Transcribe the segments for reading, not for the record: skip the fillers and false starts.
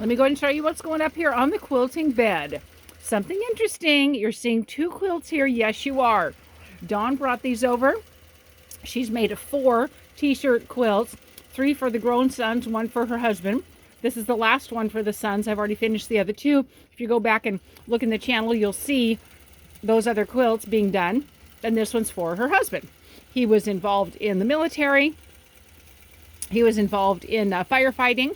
Let me go ahead and show you what's going up here on the quilting bed. Something interesting. You're seeing two quilts here. Yes, you are. Dawn brought these over. She's made 4 t-shirt quilts, 3 for the grown sons, 1 for her husband. This is the last one for the sons. I've already finished the other 2. If you go back and look in the channel, you'll see those other quilts being done. And this one's for her husband. He was involved in the military. He was involved in firefighting.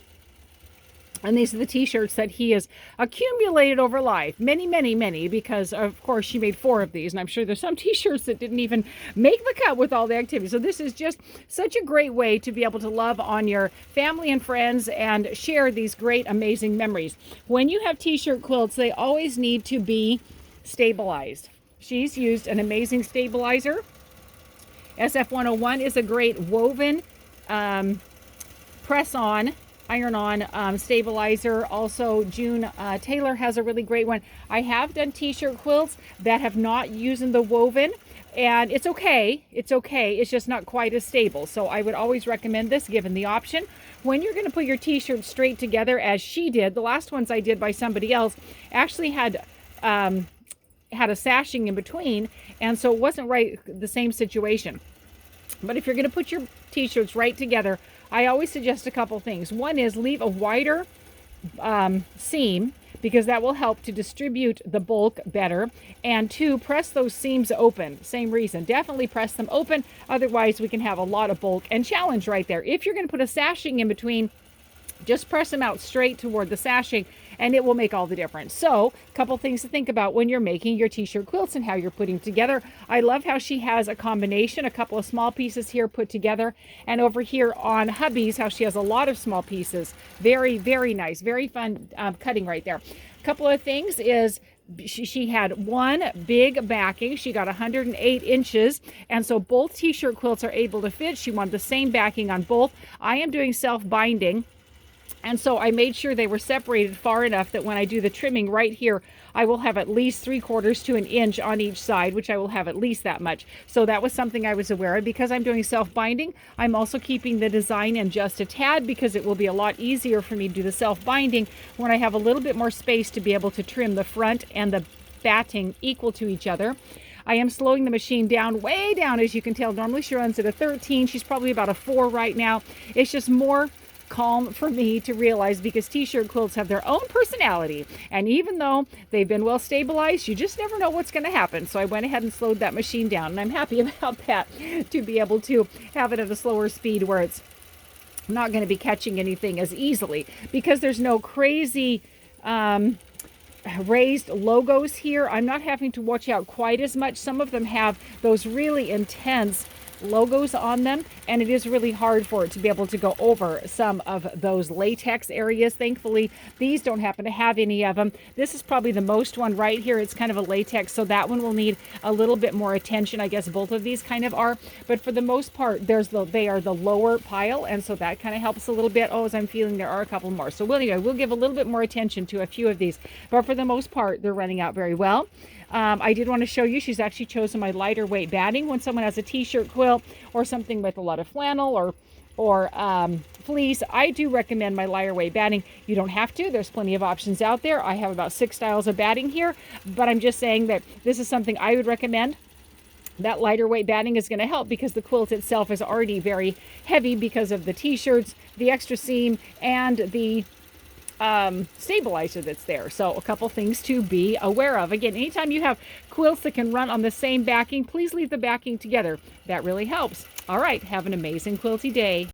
And these are the t-shirts that he has accumulated over life. Many, many, many, because of course she made 4 of these. And I'm sure there's some t-shirts that didn't even make the cut with all the activity. So this is just such a great way to be able to love on your family and friends and share these great, amazing memories. When you have t-shirt quilts, they always need to be stabilized. She's used an amazing stabilizer. SF101 is a great woven press-on iron-on stabilizer. Also, June Taylor has a really great one. I have done t-shirt quilts that have not used the woven, and it's okay. It's okay. It's just not quite as stable. So I would always recommend this given the option. When you're going to put your t-shirt straight together, as she did, the last ones I did by somebody else actually had a sashing in between, and so it wasn't right the same situation. But if you're going to put your t-shirts right together, I always suggest a couple things. One is leave a wider seam, because that will help to distribute the bulk better. And 2, press those seams open. Same reason. Definitely press them open. Otherwise, we can have a lot of bulk and challenge right there. If you're going to put a sashing in between, just press them out straight toward the sashing, and it will make all the difference. So, a couple things to think about when you're making your t-shirt quilts and how you're putting together. I love how she has a combination, a couple of small pieces here put together, and over here on hubby's, how she has a lot of small pieces. Very, very nice. Very fun cutting right there. A couple of things is she had one big backing. She got 108 inches, and so both t-shirt quilts are able to fit. She wanted the same backing on both. I am doing self-binding, and so I made sure they were separated far enough that when I do the trimming right here, I will have at least 3/4 to 1 inch on each side, which I will have at least that much. So that was something I was aware of. Because I'm doing self-binding, I'm also keeping the design in just a tad, because it will be a lot easier for me to do the self-binding when I have a little bit more space to be able to trim the front and the batting equal to each other. I am slowing the machine down, way down, as you can tell. Normally she runs at a 13. She's probably about a 4 right now. It's just more calm for me to realize, because t-shirt quilts have their own personality, and even though they've been well stabilized, you just never know what's going to happen. So I went ahead and slowed that machine down, and I'm happy about that, to be able to have it at a slower speed where it's not going to be catching anything as easily, because there's no crazy raised logos here. I'm not having to watch out quite as much. Some of them have those really intense logos on them, and it is really hard for it to be able to go over some of those latex areas. Thankfully, these don't happen to have any of them. This is probably the most one right here. It's kind of a latex, so that one will need a little bit more attention. I guess both of these kind of are, but for the most part, they are the lower pile, and so that kind of helps a little bit. Oh, as I'm feeling, there are a couple more. So anyway, we'll give a little bit more attention to a few of these, but for the most part, they're running out very well. I did want to show you, she's actually chosen my lighter weight batting. When someone has a t-shirt quilt or something with a lot of flannel or fleece, I do recommend my lighter weight batting. You don't have to. There's plenty of options out there. I have about 6 styles of batting here, but I'm just saying that this is something I would recommend. That lighter weight batting is going to help, because the quilt itself is already very heavy because of the t-shirts, the extra seam, and the stabilizer that's there. So a couple things to be aware of. Again, anytime you have quilts that can run on the same backing, please leave the backing together. That really helps. All right, have an amazing quilty day.